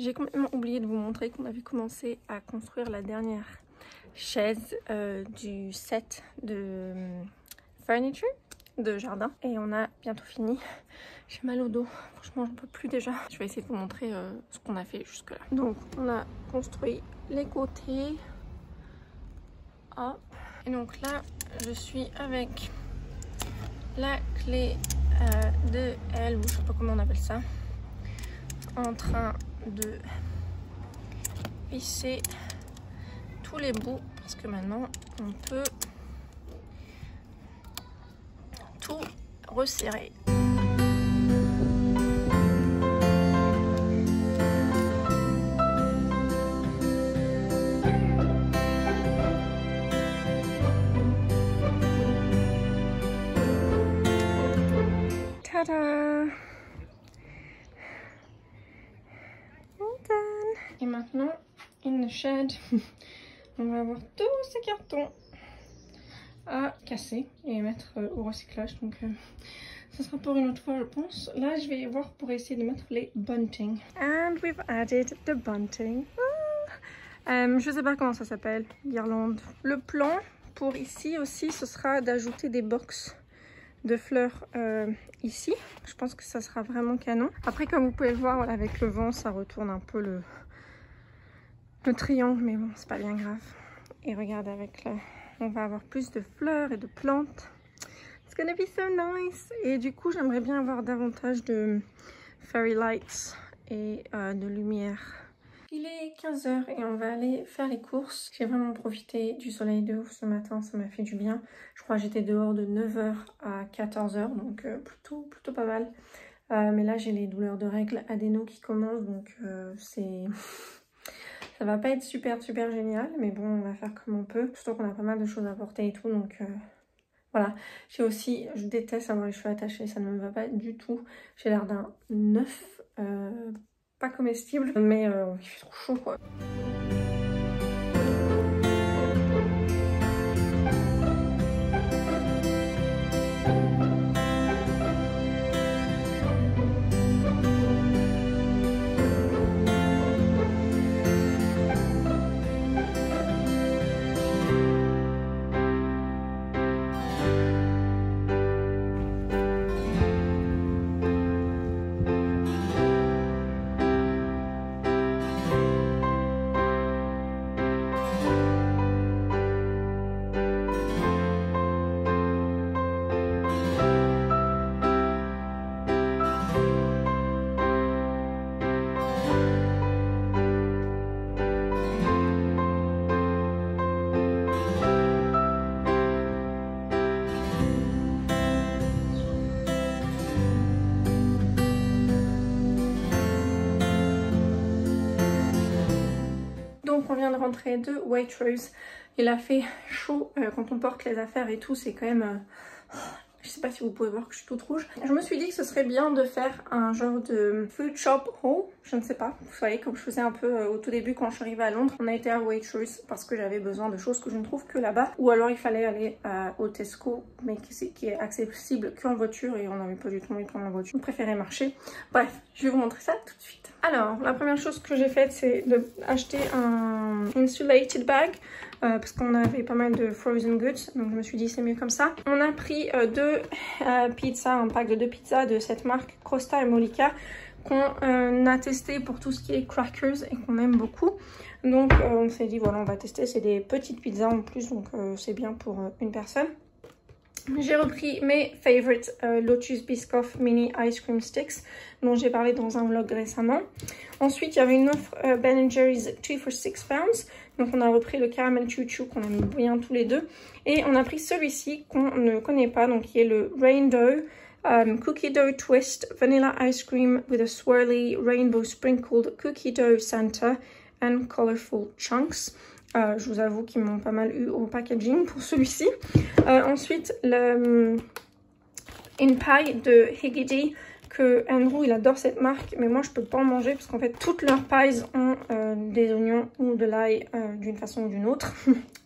J'ai complètement oublié de vous montrer qu'on avait commencé à construire la dernière chaise du set de furniture de jardin et on a bientôt fini. J'ai mal au dos, franchement j'en peux plus déjà. Je vais essayer de vous montrer ce qu'on a fait jusque là. Donc on a construit les côtés. Hop. Et donc là je suis avec la clé de L, ou je sais pas comment on appelle ça, en train de visser tous les bouts parce que maintenant on peut tout resserrer. Tada! Et maintenant, in the shed, on va avoir tous ces cartons à casser et mettre au recyclage. Donc, ça sera pour une autre fois, je pense. Là, je vais voir pour essayer de mettre les bunting. And we've added the bunting. Je sais pas comment ça s'appelle, guirlande. Le plan pour ici aussi, ce sera d'ajouter des box de fleurs ici. Je pense que ça sera vraiment canon. Après, comme vous pouvez le voir, voilà, avec le vent, ça retourne un peu le triangle, mais bon, c'est pas bien grave. Et regardez, avec le... on va avoir plus de fleurs et de plantes. It's gonna be so nice. Et du coup, j'aimerais bien avoir davantage de fairy lights et de lumière. Il est 15 h et on va aller faire les courses. J'ai vraiment profité du soleil de ouf ce matin, ça m'a fait du bien. Je crois que j'étais dehors de 9 h à 14 h, donc plutôt pas mal. Mais là, j'ai les douleurs de règles adéno qui commencent, donc c'est... ça va pas être super génial, mais bon, on va faire comme on peut. Surtout qu'on a pas mal de choses à porter et tout, donc voilà. J'ai aussi, je déteste avoir les cheveux attachés, ça ne me va pas du tout. J'ai l'air d'un œuf pas comestible, mais il fait trop chaud quoi. Donc on vient de rentrer de Waitrose. Il a fait chaud quand on porte les affaires et tout, c'est quand même... je sais pas si vous pouvez voir que je suis toute rouge. Je me suis dit que ce serait bien de faire un genre de food shop haul, je ne sais pas. Vous voyez, comme je faisais un peu au tout début quand je suis arrivée à Londres. On a été à Waitrose parce que j'avais besoin de choses que je ne trouve que là-bas. Ou alors il fallait aller au Tesco, mais qui est accessible qu'en voiture et on n'avait pas du tout envie de prendre la voiture. On préférait marcher. Bref, je vais vous montrer ça tout de suite. Alors, la première chose que j'ai faite, c'est d'acheter un insulated bag. Parce qu'on avait pas mal de frozen goods, donc je me suis dit c'est mieux comme ça. On a pris deux pizzas, un pack de 2 pizzas de cette marque Crosta et Molica qu'on a testé pour tout ce qui est crackers et qu'on aime beaucoup. Donc on s'est dit voilà, on va tester, c'est des petites pizzas en plus, donc c'est bien pour une personne. J'ai repris mes favorites Lotus Biscoff Mini Ice Cream Sticks dont j'ai parlé dans un vlog récemment. Ensuite, il y avait une offre Ben & Jerry's 2 for 6 pounds. Donc on a repris le caramel chou-chou qu'on aime bien tous les deux. Et on a pris celui-ci qu'on ne connaît pas, donc qui est le Rain Dough Cookie Dough Twist Vanilla Ice Cream with a swirly rainbow sprinkled cookie dough center and colorful chunks. Je vous avoue qu'ils m'ont pas mal eu au packaging pour celui-ci. Ensuite, une paille de Higgidy que Andrew il adore cette marque, mais moi je peux pas en manger parce qu'en fait toutes leurs pies ont des oignons ou de l'ail d'une façon ou d'une autre,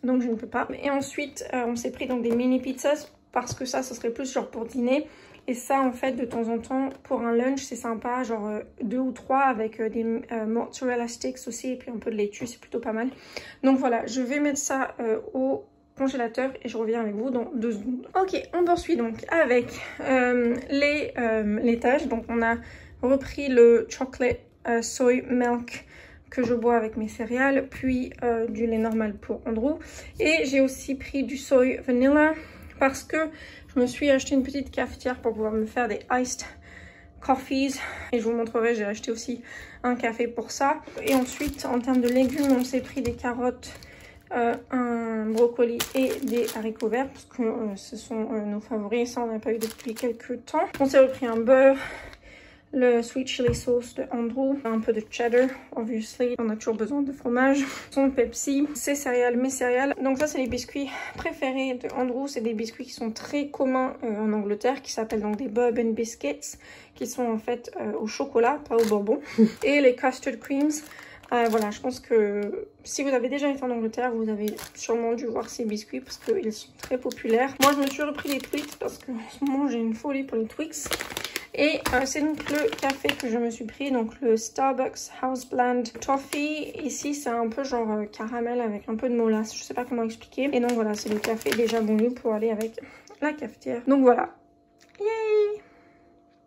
donc je ne peux pas. Et ensuite on s'est pris donc des mini pizzas parce que ça serait plus genre pour dîner. Et ça, en fait, de temps en temps, pour un lunch, c'est sympa. Genre 2 ou 3 avec des mozzarella sticks aussi. Et puis un peu de laitue, c'est plutôt pas mal. Donc voilà, je vais mettre ça au congélateur et je reviens avec vous dans 2 secondes. Ok, on poursuit donc avec les tâches. Donc on a repris le chocolate soy milk que je bois avec mes céréales, puis du lait normal pour Andrew. Et j'ai aussi pris du soy vanilla parce que je me suis acheté une petite cafetière pour pouvoir me faire des iced coffees. Et je vous montrerai, j'ai acheté aussi un café pour ça. Et ensuite, en termes de légumes, on s'est pris des carottes, un brocoli et des haricots verts parce que ce sont nos favoris. Ça, on n'a pas eu depuis quelques temps. On s'est repris un beurre, le sweet chili sauce de Andrew, un peu de cheddar, obviously. On a toujours besoin de fromage, son Pepsi, ses céréales, mes céréales. Donc ça, c'est les biscuits préférés de Andrew. C'est des biscuits qui sont très communs en Angleterre, qui s'appellent donc des bourbon biscuits, qui sont en fait au chocolat, pas au bourbon. Et les custard creams. Voilà, je pense que si vous avez déjà été en Angleterre, vous avez sûrement dû voir ces biscuits parce qu'ils sont très populaires. Moi, je me suis repris les Twix parce qu'en ce moment, j'ai une folie pour les Twix. Et c'est donc le café que je me suis pris, donc le Starbucks House Blend Toffee. Ici, c'est un peu genre caramel avec un peu de molasse, je sais pas comment expliquer. Et donc voilà, c'est le café déjà bon pour aller avec la cafetière. Donc voilà, yay!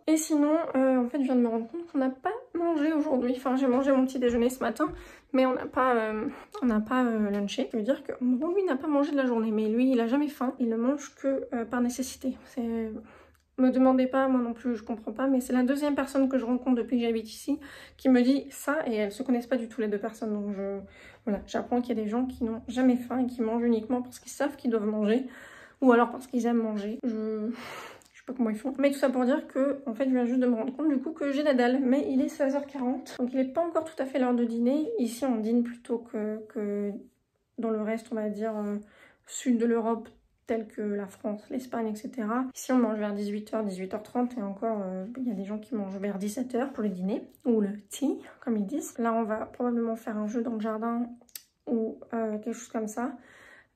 Et sinon, en fait, je viens de me rendre compte qu'on n'a pas mangé aujourd'hui. Enfin, j'ai mangé mon petit déjeuner ce matin, mais on n'a pas lunché. Ça veut dire que bon, lui n'a pas mangé de la journée, mais lui, il a jamais faim. Il ne mange que par nécessité. C'est... Me demandez pas, moi non plus, je comprends pas, mais c'est la deuxième personne que je rencontre depuis que j'habite ici qui me dit ça, et elles se connaissent pas du tout les deux personnes. Donc voilà, j'apprends qu'il y a des gens qui n'ont jamais faim et qui mangent uniquement parce qu'ils savent qu'ils doivent manger, ou alors parce qu'ils aiment manger. Je sais pas comment ils font. Mais tout ça pour dire que, en fait, je viens juste de me rendre compte du coup que j'ai la dalle. Mais il est 16h40, donc il n'est pas encore tout à fait l'heure de dîner. Ici, on dîne plutôt que dans le reste, on va dire, sud de l'Europe, tels que la France, l'Espagne, etc. Ici, on mange vers 18h, 18h30 et encore, il y a des gens qui mangent vers 17h pour le dîner, ou le tea, comme ils disent. Là, on va probablement faire un jeu dans le jardin ou quelque chose comme ça.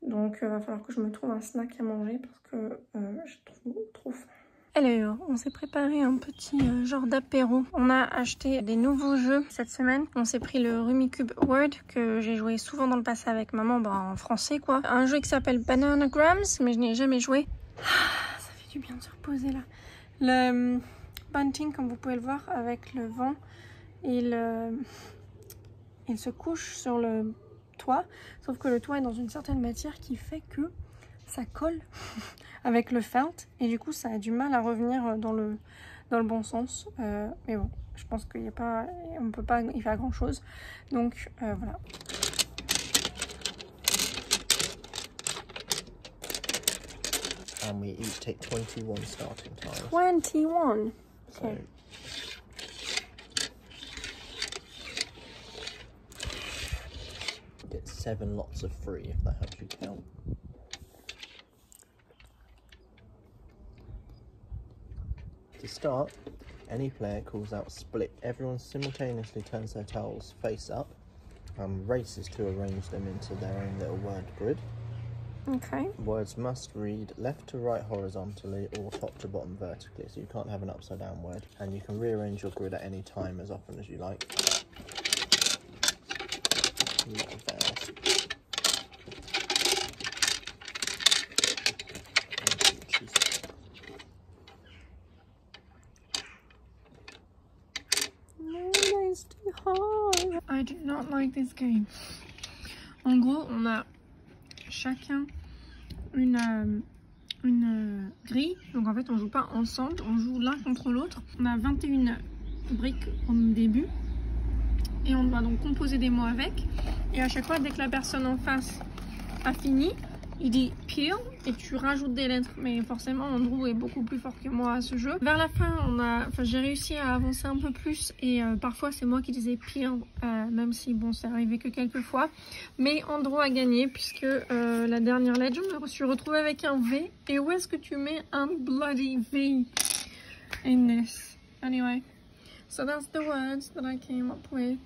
Donc, il va falloir que je me trouve un snack à manger parce que j'ai trop faim. Alors, on s'est préparé un petit genre d'apéro. On a acheté des nouveaux jeux cette semaine. On s'est pris le Rummikub Word que j'ai joué souvent dans le passé avec maman, en français quoi. Un jeu qui s'appelle Bananagrams, mais je n'y ai jamais joué. Ça fait du bien de se reposer là. Le bunting, comme vous pouvez le voir, avec le vent, il se couche sur le toit. Sauf que le toit est dans une certaine matière qui fait que ça colle avec le felt et du coup ça a du mal à revenir dans le bon sens, mais bon, je pense qu'il n'y a pas, on peut pas y faire grand chose, donc voilà. And we each take 21 starting tiles. 21. So, Okay. get 7 lots of free if that helps you count. To start, any player calls out split. Everyone simultaneously turns their tiles face up and races to arrange them into their own little word grid. Okay. Words must read left to right horizontally or top to bottom vertically, so you can't have an upside down word. And you can rearrange your grid at any time as often as you like. I do not like this game. En gros, on a chacun une grille. Donc en fait, on joue pas ensemble, on joue l'un contre l'autre. On a 21 briques au début. Et on doit donc composer des mots avec. Et à chaque fois, dès que la personne en face a fini, il dit peel et tu rajoutes des lettres. Mais forcément, Andrew est beaucoup plus fort que moi à ce jeu. Vers la fin, j'ai réussi à avancer un peu plus et parfois c'est moi qui disais peel, même si bon, c'est arrivé que quelques fois. Mais Andrew a gagné puisque la dernière lettre, je me suis retrouvée avec un V. Et où est-ce que tu mets un bloody V in this? Anyway, so that's the words that I came up with.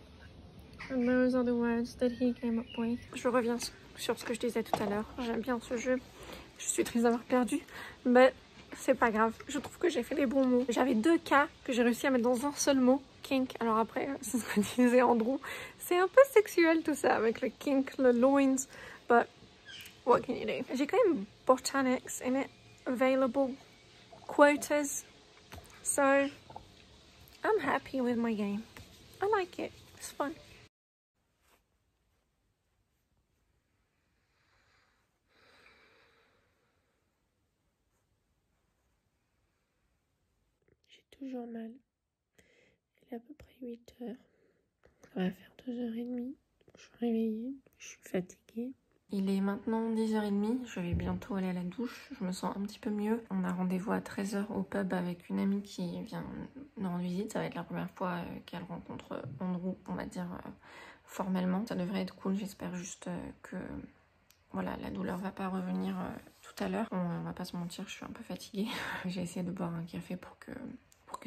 And those are the words that he came up with. Je reviens sur ce que je disais tout à l'heure. J'aime bien ce jeu. Je suis triste d'avoir perdu. Mais c'est pas grave. Je trouve que j'ai fait les bons mots. J'avais 2 cas que j'ai réussi à mettre dans un seul mot. Kink. Alors après, c'est ce que disait Andrew. C'est un peu sexuel tout ça avec le kink, le loins. But what can you do? J'ai quand même botanics in it available. Quotas. So I'm happy with my game. I like it. It's fun. J'ai toujours mal. Il est à peu près 8 heures. Ça va faire 2h30. Je suis réveillée. Je suis fatiguée. Il est maintenant 10h30. Je vais bientôt aller à la douche. Je me sens un petit peu mieux. On a rendez-vous à 13h au pub avec une amie qui vient nous rendre visite. Ça va être la première fois qu'elle rencontre Andrew, on va dire formellement. Ça devrait être cool. J'espère juste que voilà, la douleur va pas revenir tout à l'heure. On va pas se mentir, je suis un peu fatiguée. J'ai essayé de boire un café pour que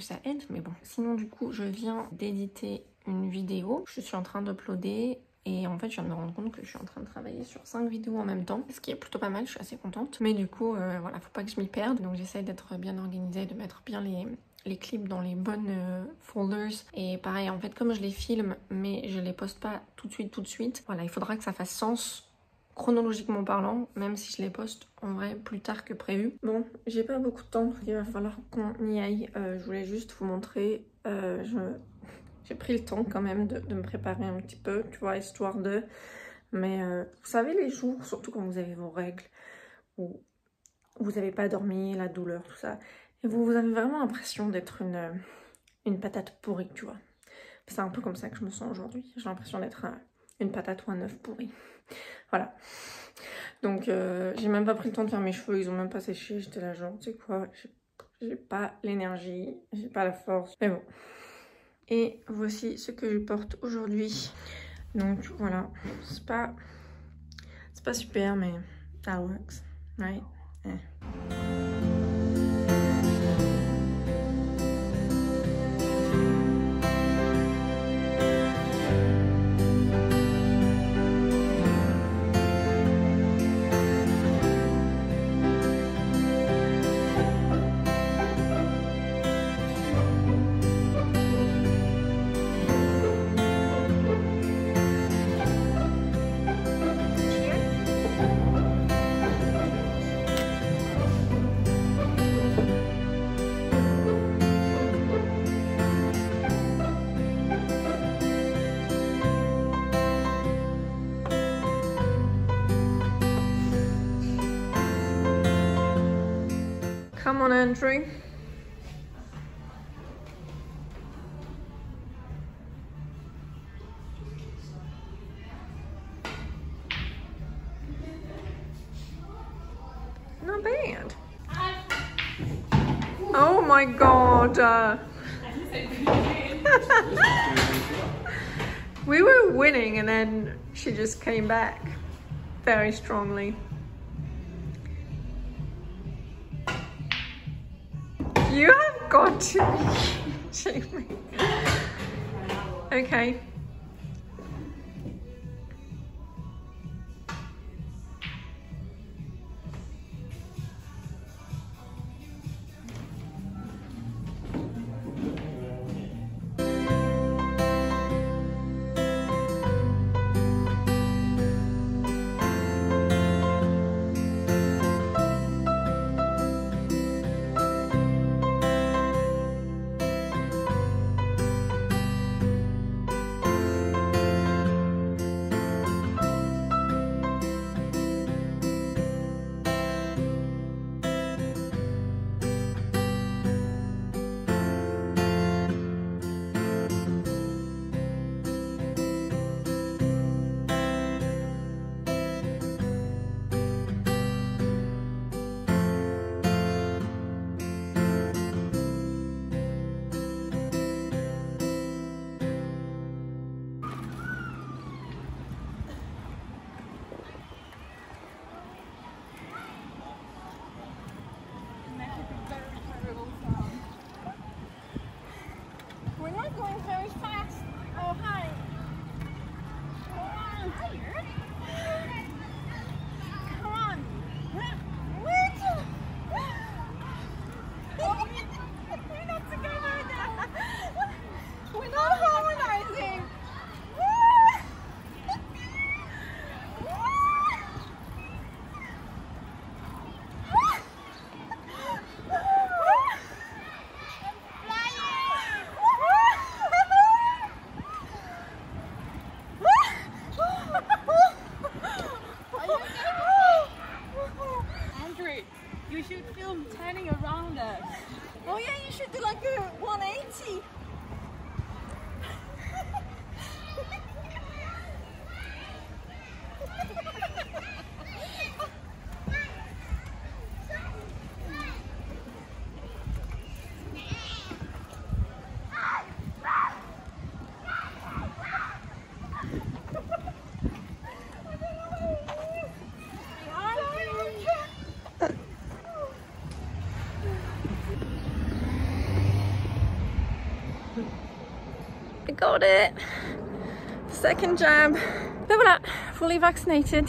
ça aide, mais bon. Sinon, du coup, je viens d'éditer une vidéo. Je suis en train d'uploader et en fait, je viens de me rendre compte que je suis en train de travailler sur 5 vidéos en même temps, ce qui est plutôt pas mal, je suis assez contente. Mais du coup, voilà, faut pas que je m'y perde. Donc, j'essaye d'être bien organisée, de mettre bien les clips dans les bonnes folders. Et pareil, en fait, comme je les filme, mais je les poste pas tout de suite, voilà, il faudra que ça fasse sens chronologiquement parlant, même si je les poste en vrai plus tard que prévu. Bon, j'ai pas beaucoup de temps, il va falloir qu'on y aille. Je voulais juste vous montrer, j'ai pris le temps quand même de me préparer un petit peu, tu vois, histoire de... Mais vous savez, les jours, surtout quand vous avez vos règles, où vous n'avez pas dormi, la douleur, tout ça, et vous avez vraiment l'impression d'être une patate pourrie, tu vois. C'est un peu comme ça que je me sens aujourd'hui. J'ai l'impression d'être une patate ou un œuf pourri. Voilà. Donc j'ai même pas pris le temps de faire mes cheveux, ils ont même pas séché. J'étais là genre, tu sais quoi, j'ai pas l'énergie, j'ai pas la force. Mais bon. Et voici ce que je porte aujourd'hui. Donc voilà, c'est pas super, mais that works, right? Yeah. Come on, Andrew. Not bad. Oh my god. We were winning and then she just came back very strongly. You have got to be kidding me. Okay. got it. Second jab. Ben voilà, fully vaccinated.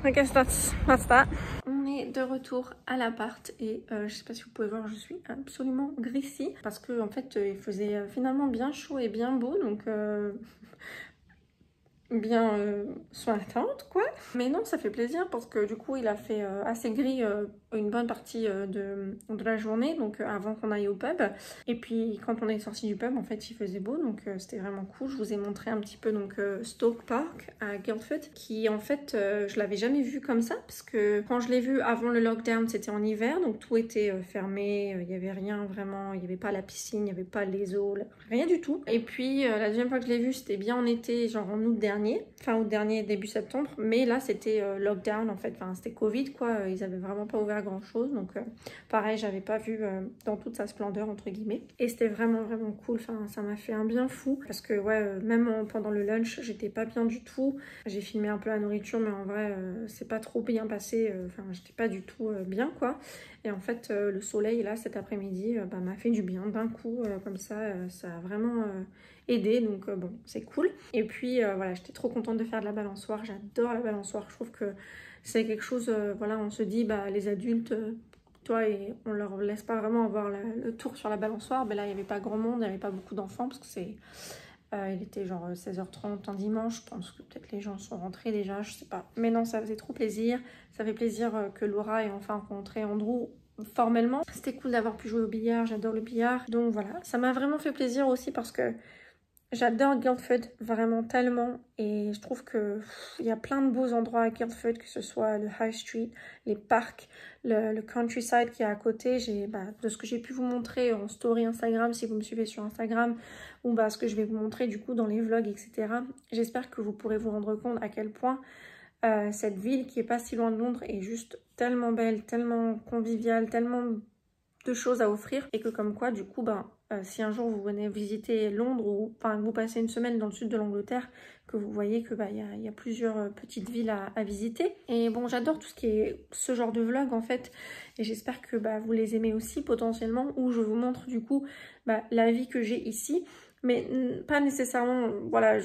I guess that's that. On est de retour à l'appart et je sais pas si vous pouvez voir, je suis absolument grissie parce que en fait il faisait finalement bien chaud et bien beau, donc bien sur la tente quoi. Mais non, ça fait plaisir parce que du coup il a fait assez gris une bonne partie de la journée, donc avant qu'on aille au pub. Et puis quand on est sorti du pub, en fait il faisait beau, donc c'était vraiment cool. Je vous ai montré un petit peu donc Stoke Park à Guildford, qui en fait je l'avais jamais vu comme ça, parce que quand je l'ai vu avant le lockdown c'était en hiver, donc tout était fermé, il y avait rien vraiment, il y avait pas la piscine, il y avait pas les eaux, rien du tout. Et puis la deuxième fois que je l'ai vu c'était bien en été, genre en août dernier, fin août dernier, début septembre, mais là c'était lockdown en fait, enfin c'était Covid quoi, ils avaient vraiment pas ouvert grand chose, donc pareil j'avais pas vu dans toute sa splendeur entre guillemets, et c'était vraiment cool. Enfin ça m'a fait un bien fou parce que ouais même pendant le lunch j'étais pas bien du tout. J'ai filmé un peu la nourriture mais en vrai c'est pas trop bien passé, enfin j'étais pas du tout bien quoi. Et en fait le soleil là cet après-midi m'a fait du bien d'un coup, comme ça ça a vraiment aidé, donc bon c'est cool. Et puis voilà, j'étais trop contente de faire de la balançoire, j'adore la balançoire, je trouve que c'est quelque chose, voilà, on se dit les adultes toi, et on leur laisse pas vraiment avoir le tour sur la balançoire. Mais là il n'y avait pas grand monde, il n'y avait pas beaucoup d'enfants parce que c'est il était genre 16h30 un dimanche, je pense que peut-être les gens sont rentrés déjà, je sais pas. Mais non, ça faisait trop plaisir, ça fait plaisir que Laura ait enfin rencontré Andrew formellement. C'était cool d'avoir pu jouer au billard, j'adore le billard. Donc voilà, ça m'a vraiment fait plaisir aussi parce que j'adore Guildford, vraiment tellement, et je trouve que il y a plein de beaux endroits à Guildford, que ce soit le High Street, les parcs, le countryside qui est à côté. De ce que j'ai pu vous montrer en story Instagram, si vous me suivez sur Instagram, ou ce que je vais vous montrer du coup dans les vlogs, etc. J'espère que vous pourrez vous rendre compte à quel point cette ville qui est pas si loin de Londres est juste tellement belle, tellement conviviale, tellement de choses à offrir, et que comme quoi du coup si un jour vous venez visiter Londres, ou que vous passez une semaine dans le sud de l'Angleterre, que vous voyez que y a plusieurs petites villes à visiter. Et bon, j'adore tout ce qui est ce genre de vlog en fait, et j'espère que vous les aimez aussi potentiellement, où je vous montre du coup la vie que j'ai ici, mais pas nécessairement voilà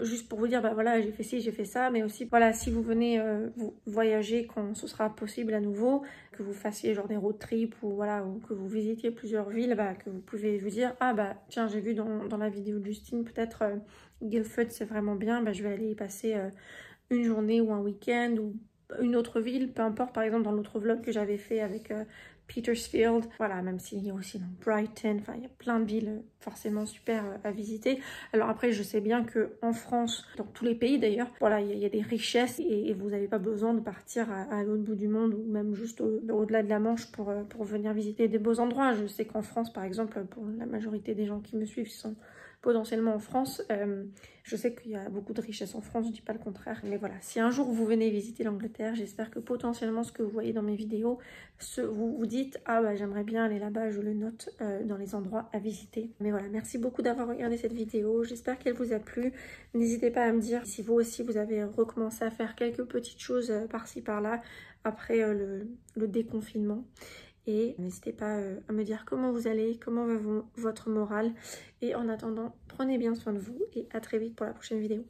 juste pour vous dire voilà j'ai fait ci, j'ai fait ça, mais aussi voilà si vous venez vous voyager quand ce sera possible à nouveau, que vous fassiez genre des road trips, ou voilà, ou que vous visitiez plusieurs villes, que vous pouvez vous dire tiens j'ai vu dans la vidéo de Justine peut-être Guildford c'est vraiment bien, je vais aller y passer une journée ou un week-end, ou une autre ville, peu importe. Par exemple dans l'autre vlog que j'avais fait avec Petersfield, voilà, même s'il y a aussi dans Brighton, enfin il y a plein de villes forcément super à visiter. Alors après je sais bien que en France, dans tous les pays d'ailleurs, voilà, il y a des richesses, et vous n'avez pas besoin de partir à l'autre bout du monde, ou même juste au-delà de la Manche pour venir visiter des beaux endroits. Je sais qu'en France par exemple, pour la majorité des gens qui me suivent sont potentiellement en France, je sais qu'il y a beaucoup de richesses en France, je dis pas le contraire, mais voilà, si un jour vous venez visiter l'Angleterre, j'espère que potentiellement ce que vous voyez dans mes vidéos, vous vous dites j'aimerais bien aller là-bas, je le note dans les endroits à visiter. Mais voilà, merci beaucoup d'avoir regardé cette vidéo, j'espère qu'elle vous a plu. N'hésitez pas à me dire si vous aussi vous avez recommencé à faire quelques petites choses par-ci par-là après le déconfinement. Et n'hésitez pas à me dire comment vous allez, comment va votre morale. Et en attendant, prenez bien soin de vous, et à très vite pour la prochaine vidéo.